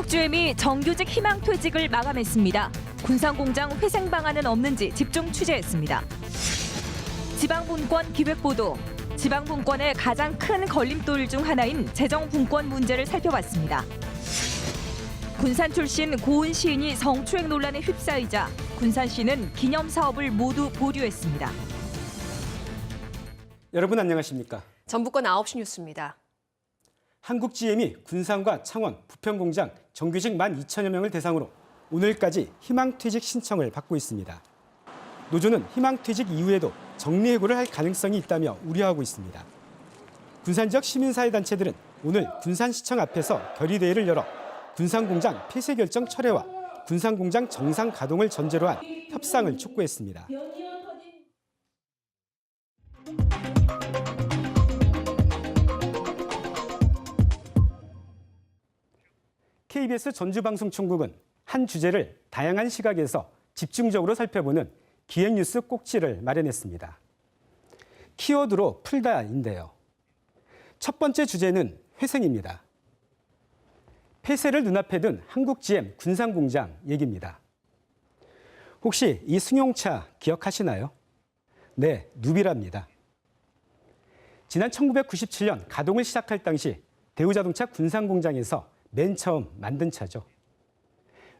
한국GM이 정규직 희망퇴직을 마감했습니다. 군산공장 회생 방안은 없는지 집중 취재했습니다. 지방분권 기획보도, 지방분권의 가장 큰 걸림돌 중 하나인 재정분권 문제를 살펴봤습니다. 군산 출신 고은 시인이 성추행 논란에 휩싸이자 군산시는 기념사업을 모두 보류했습니다. 여러분 안녕하십니까? 전북권 9시 뉴스입니다. 한국GM이 군산과 창원, 부평공장 정규직 12,000여 명을 대상으로 오늘까지 희망퇴직 신청을 받고 있습니다. 노조는 희망퇴직 이후에도 정리해고를 할 가능성이 있다며 우려하고 있습니다. 군산 지역 시민사회단체들은 오늘 군산시청 앞에서 결의대회를 열어 군산공장 폐쇄 결정 철회와 군산공장 정상 가동을 전제로 한 협상을 촉구했습니다. KBS 전주방송총국은 한 주제를 다양한 시각에서 집중적으로 살펴보는 기획뉴스 꼭지를 마련했습니다. 키워드로 풀다인데요. 첫 번째 주제는 회생입니다. 폐쇄를 눈앞에 둔 한국GM 군산공장 얘기입니다. 혹시 이 승용차 기억하시나요? 네, 누비라입니다. 지난 1997년 가동을 시작할 당시 대우자동차 군산공장에서 맨 처음 만든 차죠.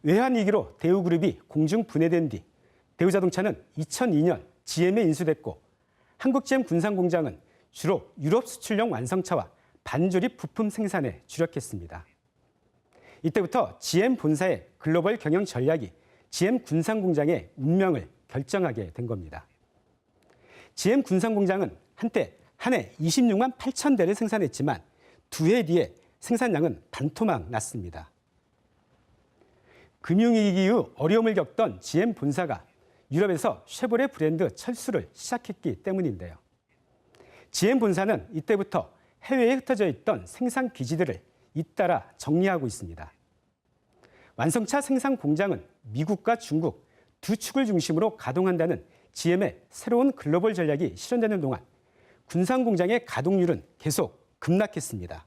외환위기로 대우그룹이 공중 분해된 뒤 대우자동차는 2002년 GM에 인수됐고 한국GM 군산공장은 주로 유럽 수출용 완성차와 반조립 부품 생산에 주력했습니다. 이때부터 GM 본사의 글로벌 경영 전략이 GM 군산공장의 운명을 결정하게 된 겁니다. GM 군산공장은 한때 한 해 26만 8천 대를 생산했지만 두 해 뒤에 생산량은 반토막 났습니다. 금융위기 이후 어려움을 겪던 GM 본사가 유럽에서 쉐보레 브랜드 철수를 시작했기 때문인데요. GM 본사는 이때부터 해외에 흩어져 있던 생산 기지들을 잇따라 정리하고 있습니다. 완성차 생산 공장은 미국과 중국 두 축을 중심으로 가동한다는 GM의 새로운 글로벌 전략이 실현되는 동안 군산 공장의 가동률은 계속 급락했습니다.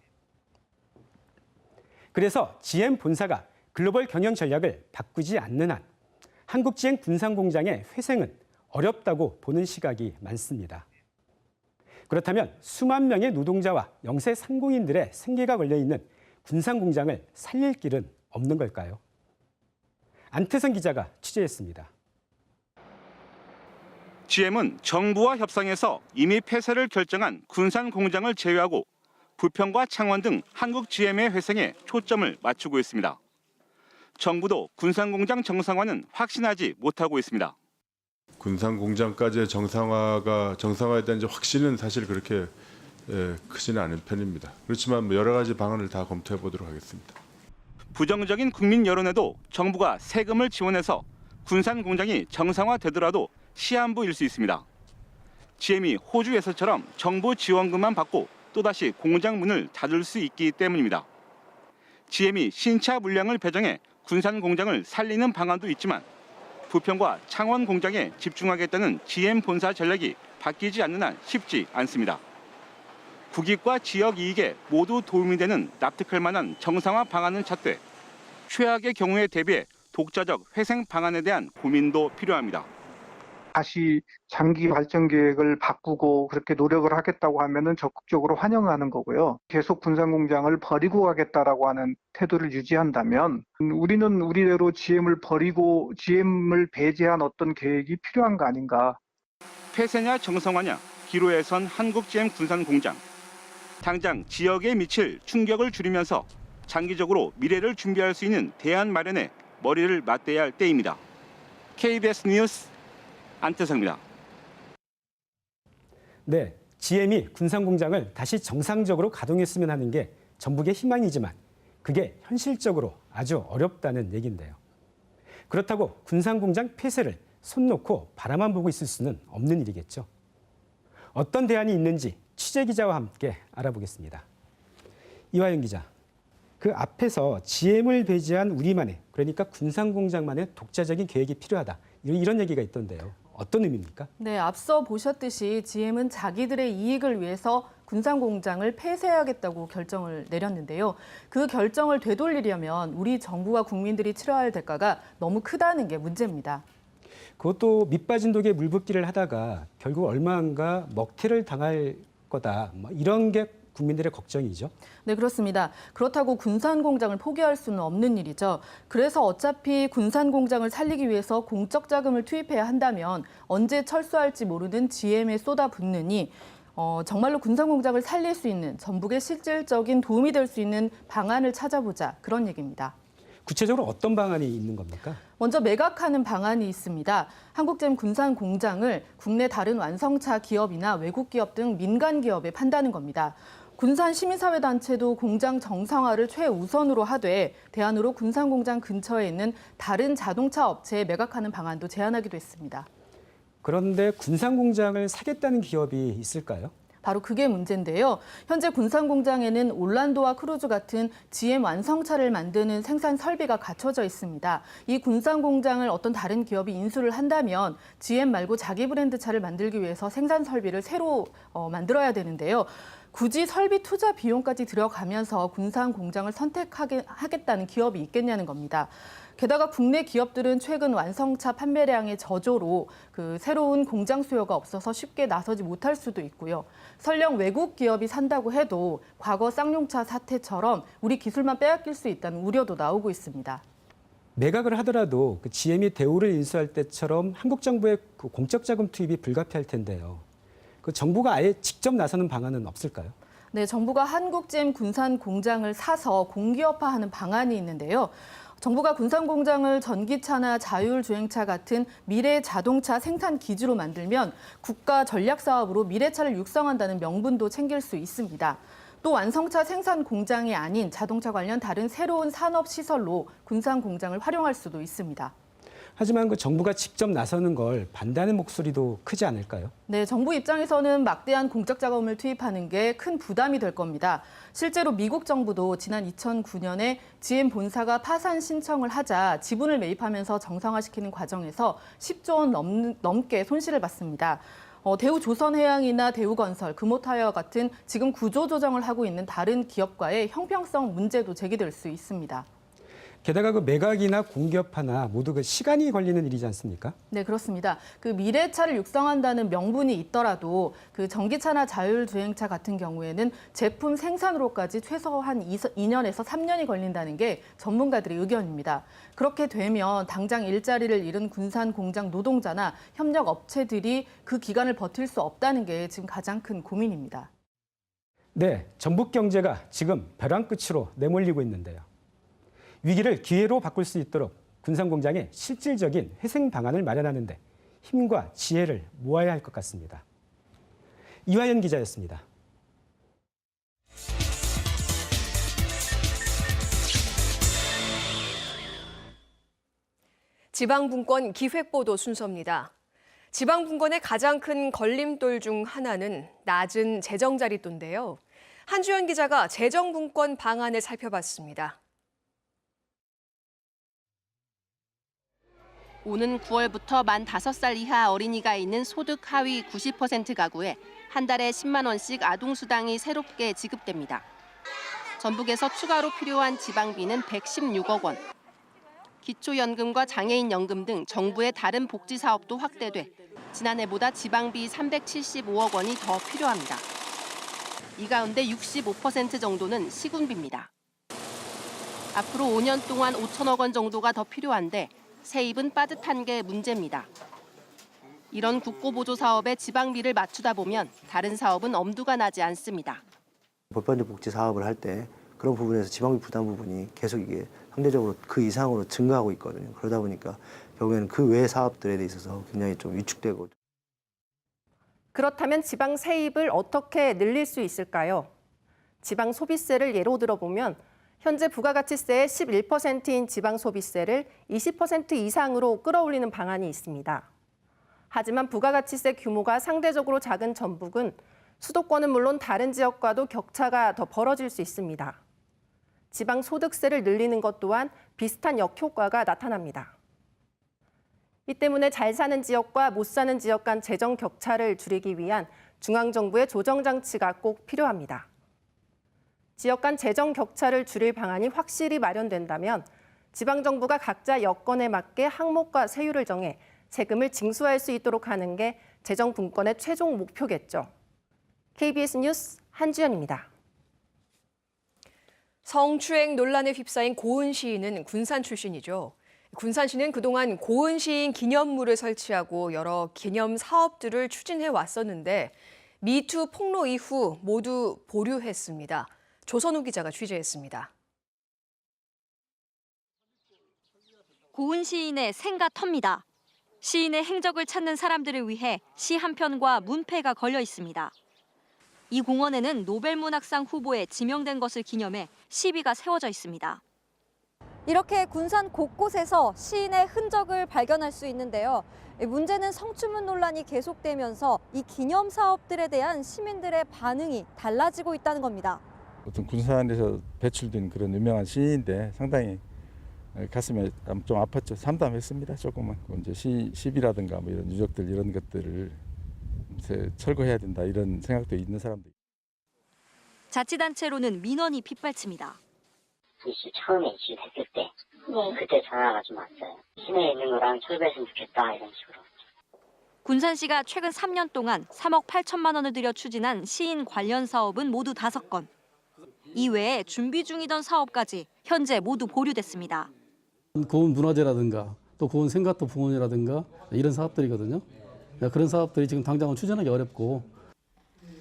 그래서 GM 본사가 글로벌 경영 전략을 바꾸지 않는 한 한국GM 군산공장의 회생은 어렵다고 보는 시각이 많습니다. 그렇다면 수만 명의 노동자와 영세 상공인들의 생계가 걸려있는 군산공장을 살릴 길은 없는 걸까요? 안태선 기자가 취재했습니다. GM은 정부와 협상해서 이미 폐쇄를 결정한 군산 공장을 제외하고 부평과 창원 등 한국 GM의 회생에 초점을 맞추고 있습니다. 정부도 군산 공장 정상화는 확신하지 못하고 있습니다. 군산 공장까지의 정상화에 대한 확신은 사실 그렇게 크지는 않은 편입니다. 그렇지만 여러 가지 방안을 다 검토해 보도록 하겠습니다. 부정적인 국민 여론에도 정부가 세금을 지원해서 군산 공장이 정상화되더라도 시한부일 수 있습니다. GM이 호주에서처럼 정부 지원금만 받고 또다시 공장 문을 닫을 수 있기 때문입니다. GM이 신차 물량을 배정해 군산 공장을 살리는 방안도 있지만 부평과 창원 공장에 집중하겠다는 GM 본사 전략이 바뀌지 않는 한 쉽지 않습니다. 국익과 지역 이익에 모두 도움이 되는 납득할 만한 정상화 방안은 찾되 최악의 경우에 대비해 독자적 회생 방안에 대한 고민도 필요합니다. 다시 장기 발전 계획을 바꾸고 그렇게 노력을 하겠다고 하면은 적극적으로 환영하는 거고요. 계속 군산 공장을 버리고 가겠다라고 하는 태도를 유지한다면 우리는 우리대로 GM을 버리고 GM을 배제한 어떤 계획이 필요한 거 아닌가. 폐쇄냐 정상화냐 기로에 선 한국 GM 군산 공장. 당장 지역에 미칠 충격을 줄이면서 장기적으로 미래를 준비할 수 있는 대안 마련에 머리를 맞대야 할 때입니다. KBS 뉴스 안태성입니다. 네, GM이 군산공장을 다시 정상적으로 가동했으면 하는 게 전북의 희망이지만 그게 현실적으로 아주 어렵다는 얘기인데요. 그렇다고 군산공장 폐쇄를 손 놓고 바라만 보고 있을 수는 없는 일이겠죠. 어떤 대안이 있는지 취재기자와 함께 알아보겠습니다. 이화영 기자, 그 앞에서 GM을 배제한 우리만의, 그러니까 군산공장만의 독자적인 계획이 필요하다. 이런 얘기가 있던데요. 어떤 의미입니까? 네, 앞서 보셨듯이 GM은 자기들의 이익을 위해서 군산공장을 폐쇄하겠다고 결정을 내렸는데요. 그 결정을 되돌리려면 우리 정부와 국민들이 치러야 할 대가가 너무 크다는 게 문제입니다. 그것도 밑빠진 독에 물붓기를 하다가 결국 얼마인가 먹튀를 당할 거다. 뭐 이런 게 국민들의 걱정이죠. 네, 그렇습니다. 그렇다고 군산공장을 포기할 수는 없는 일이죠. 그래서 어차피 군산공장을 살리기 위해서 공적 자금을 투입해야 한다면 언제 철수할지 모르는 GM에 쏟아붓느니 정말로 군산공장을 살릴 수 있는 전북의 실질적인 도움이 될 수 있는 방안을 찾아보자 그런 얘기입니다. 구체적으로 어떤 방안이 있는 겁니까? 먼저 매각하는 방안이 있습니다. 한국잼 군산공장을 국내 다른 완성차 기업이나 외국 기업 등 민간 기업에 판다는 겁니다. 군산 시민사회단체도 공장 정상화를 최우선으로 하되 대안으로 군산공장 근처에 있는 다른 자동차 업체에 매각하는 방안도 제안하기도 했습니다. 그런데 군산공장을 사겠다는 기업이 있을까요? 바로 그게 문제인데요. 현재 군산공장에는 올란도와 크루즈 같은 GM 완성차를 만드는 생산 설비가 갖춰져 있습니다. 이 군산공장을 어떤 다른 기업이 인수를 한다면 GM 말고 자기 브랜드 차를 만들기 위해서 생산 설비를 새로 만들어야 되는데요. 굳이 설비 투자 비용까지 들어가면서 군산공장을 선택하겠다는 기업이 있겠냐는 겁니다. 게다가 국내 기업들은 최근 완성차 판매량의 저조로 새로운 공장 수요가 없어서 쉽게 나서지 못할 수도 있고요. 설령 외국 기업이 산다고 해도 과거 쌍용차 사태처럼 우리 기술만 빼앗길 수 있다는 우려도 나오고 있습니다. 매각을 하더라도 그 GM이 대우를 인수할 때처럼 한국 정부의 그 공적 자금 투입이 불가피할 텐데요. 그 정부가 아예 직접 나서는 방안은 없을까요? 네, 정부가 한국GM 군산 공장을 사서 공기업화하는 방안이 있는데요. 정부가 군산공장을 전기차나 자율주행차 같은 미래 자동차 생산 기지로 만들면 국가 전략사업으로 미래차를 육성한다는 명분도 챙길 수 있습니다. 또 완성차 생산 공장이 아닌 자동차 관련 다른 새로운 산업시설로 군산공장을 활용할 수도 있습니다. 하지만 그 정부가 직접 나서는 걸 반대하는 목소리도 크지 않을까요? 네, 정부 입장에서는 막대한 공적 자금을 투입하는 게 큰 부담이 될 겁니다. 실제로 미국 정부도 지난 2009년에 GM 본사가 파산 신청을 하자 지분을 매입하면서 정상화시키는 과정에서 10조 원 넘게 손실을 봤습니다. 대우조선해양이나 대우건설, 금호타이어 같은 지금 구조조정을 하고 있는 다른 기업과의 형평성 문제도 제기될 수 있습니다. 게다가 그 매각이나 공기업화나 모두 그 시간이 걸리는 일이지 않습니까? 네, 그렇습니다. 그 미래차를 육성한다는 명분이 있더라도 그 전기차나 자율주행차 같은 경우에는 제품 생산으로까지 최소 한 2년에서 3년이 걸린다는 게 전문가들의 의견입니다. 그렇게 되면 당장 일자리를 잃은 군산 공장 노동자나 협력 업체들이 그 기간을 버틸 수 없다는 게 지금 가장 큰 고민입니다. 네, 전북 경제가 지금 벼랑 끝으로 내몰리고 있는데요. 위기를 기회로 바꿀 수 있도록 군산공장의 실질적인 회생 방안을 마련하는데 힘과 지혜를 모아야 할 것 같습니다. 이화연 기자였습니다. 지방분권 기획보도 순서입니다. 지방분권의 가장 큰 걸림돌 중 하나는 낮은 재정자립도인데요. 한주연 기자가 재정분권 방안을 살펴봤습니다. 오는 9월부터 만 5살 이하 어린이가 있는 소득 하위 90% 가구에 한 달에 10만 원씩 아동수당이 새롭게 지급됩니다. 전북에서 추가로 필요한 지방비는 116억 원. 기초연금과 장애인연금 등 정부의 다른 복지 사업도 확대돼 지난해보다 지방비 375억 원이 더 필요합니다. 이 가운데 65% 정도는 시군비입니다. 앞으로 5년 동안 5천억 원 정도가 더 필요한데 세입은 빠듯한 게 문제입니다. 이런 국고보조 사업에 지방비를 맞추다 보면 다른 사업은 엄두가 나지 않습니다. 보편적 복지 사업을 할 때 그런 부분에서 지방비 부담 부분이 계속 이게 상대적으로 그 이상으로 증가하고 있거든요. 그러다 보니까 결국에는 그 외의 사업들에 있어서 굉장히 좀 위축되고. 그렇다면 지방 세입을 어떻게 늘릴 수 있을까요? 지방 소비세를 예로 들어보면 현재 부가가치세의 11%인 지방소비세를 20% 이상으로 끌어올리는 방안이 있습니다. 하지만 부가가치세 규모가 상대적으로 작은 전북은 수도권은 물론 다른 지역과도 격차가 더 벌어질 수 있습니다. 지방소득세를 늘리는 것 또한 비슷한 역효과가 나타납니다. 이 때문에 잘 사는 지역과 못 사는 지역 간 재정 격차를 줄이기 위한 중앙정부의 조정장치가 꼭 필요합니다. 지역 간 재정 격차를 줄일 방안이 확실히 마련된다면 지방정부가 각자 여건에 맞게 항목과 세율을 정해 세금을 징수할 수 있도록 하는 게 재정 분권의 최종 목표겠죠. KBS 뉴스 한주연입니다. 성추행 논란에 휩싸인 고은 시인은 군산 출신이죠. 군산시는 그동안 고은 시인 기념물을 설치하고 여러 기념 사업들을 추진해 왔었는데 미투 폭로 이후 모두 보류했습니다. 조선우 기자가 취재했습니다. 고은 시인의 생가 터입니다. 시인의 행적을 찾는 사람들을 위해 시 한 편과 문패가 걸려 있습니다. 이 공원에는 노벨문학상 후보에 지명된 것을 기념해 시비가 세워져 있습니다. 이렇게 군산 곳곳에서 시인의 흔적을 발견할 수 있는데요. 문제는 성추문 논란이 계속되면서 이 기념 사업들에 대한 시민들의 반응이 달라지고 있다는 겁니다. 어떤 군산에서 배출된 그런 유명한 시인인데 상당히 가슴에 좀 아팠죠. 참담했습니다. 조금은 이제 시비라든가 뭐 이런 유적들 이런 것들을 철거해야 된다 이런 생각도 있는 사람들. 자치단체로는 민원이 빗발칩니다. 이슈 처음에 이슈됐을 때 그때 전화가 좀 왔어요. 시내에 있는 거랑 철거했으면 좋겠다 이런 식으로. 군산시가 최근 3년 동안 3억 8천만 원을 들여 추진한 시인 관련 사업은 모두 5건. 이외에 준비 중이던 사업까지 현재 모두 보류됐습니다. 고은 문화재라든가 또 고은 생가터 봉원이라든가 이런 사업들이거든요. 그런 사업들이 지금 당장은 추진하기 어렵고.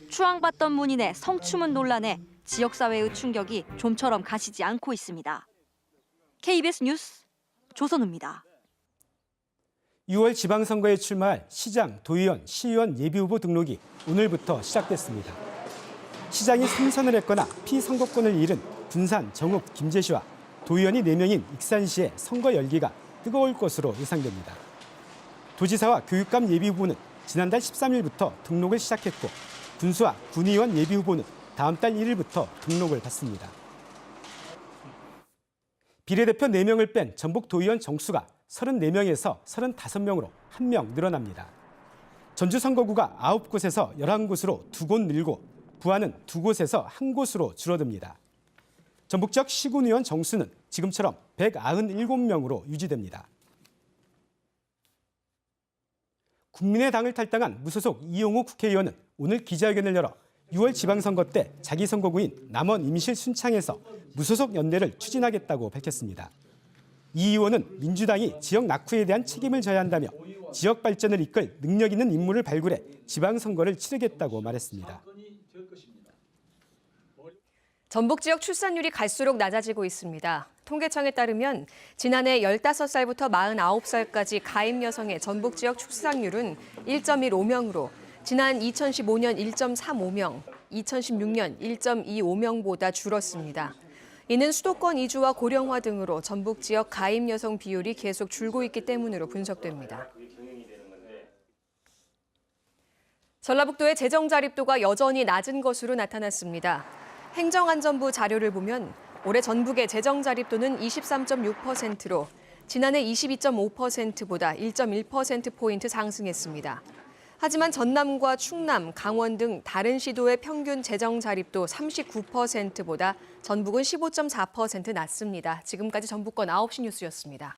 추앙받던 문인의 성추문 논란에 지역사회의 충격이 좀처럼 가시지 않고 있습니다. KBS 뉴스 조선우입니다. 6월 지방선거에 출마할 시장, 도의원, 시의원 예비후보 등록이 오늘부터 시작됐습니다. 시장이 삼선을 했거나 피선거권을 잃은 군산, 정읍, 김제시와 도의원이 4명인 익산시의 선거 열기가 뜨거울 것으로 예상됩니다. 도지사와 교육감 예비후보는 지난달 13일부터 등록을 시작했고 군수와 군의원 예비후보는 다음 달 1일부터 등록을 받습니다. 비례대표 4명을 뺀 전북 도의원 정수가 34명에서 35명으로 1명 늘어납니다. 전주 선거구가 9곳에서 11곳으로 2곳 늘고 부안은 2곳에서 1곳으로 줄어듭니다. 전북 지역 시군의원 정수는 지금처럼 197명으로 유지됩니다. 국민의당을 탈당한 무소속 이용우 국회의원은 오늘 기자회견을 열어 6월 지방선거 때 자기 선거구인 남원 임실 순창에서 무소속 연대를 추진하겠다고 밝혔습니다. 이 의원은 민주당이 지역 낙후에 대한 책임을 져야 한다며 지역 발전을 이끌 능력 있는 인물을 발굴해 지방선거를 치르겠다고 말했습니다. 전북 지역 출산율이 갈수록 낮아지고 있습니다. 통계청에 따르면 지난해 15살부터 49살까지 가임 여성의 전북 지역 출산율은 1.15명으로 지난 2015년 1.35명, 2016년 1.25명보다 줄었습니다. 이는 수도권 이주와 고령화 등으로 전북 지역 가임 여성 비율이 계속 줄고 있기 때문으로 분석됩니다. 전라북도의 재정 자립도가 여전히 낮은 것으로 나타났습니다. 행정안전부 자료를 보면 올해 전북의 재정 자립도는 23.6%로 지난해 22.5%보다 1.1%포인트 상승했습니다. 하지만 전남과 충남, 강원 등 다른 시도의 평균 재정 자립도 39%보다 전북은 15.4% 낮습니다. 지금까지 전북권 9시 뉴스였습니다.